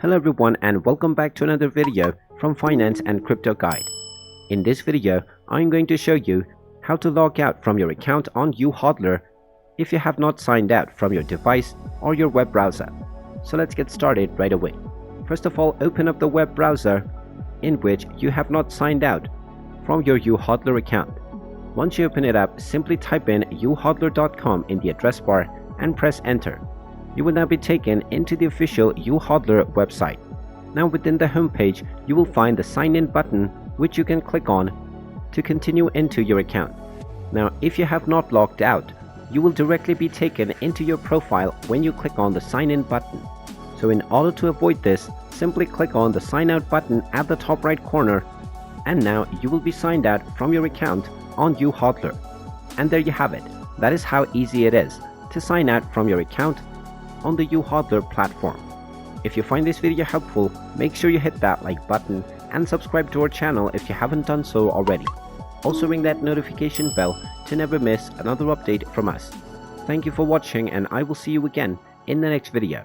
Hello everyone and welcome back to another video from Finance and Crypto Guide. In this video, I'm going to show you how to log out from your account on YouHodler if you have not signed out from your device or your web browser. So let's get started right away. First of all, open up the web browser in which you have not signed out from your YouHodler account. Once you open it up, simply type in youhodler.com in the address bar and press enter. You will now be taken into the official YouHodler website. Now within the homepage, you will find the sign in button which you can click on to continue into your account. Now if you have not logged out, you will directly be taken into your profile when you click on the sign in button. So in order to avoid this, simply click on the sign out button at the top right corner, and now you will be signed out from your account on YouHodler. And there you have it. That is how easy it is to sign out from your account on the YouHodler platform. If you find this video helpful, make sure you hit that like button and subscribe to our channel if you haven't done so already. Also ring that notification bell to never miss another update from us. Thank you for watching, and I will see you again in the next video.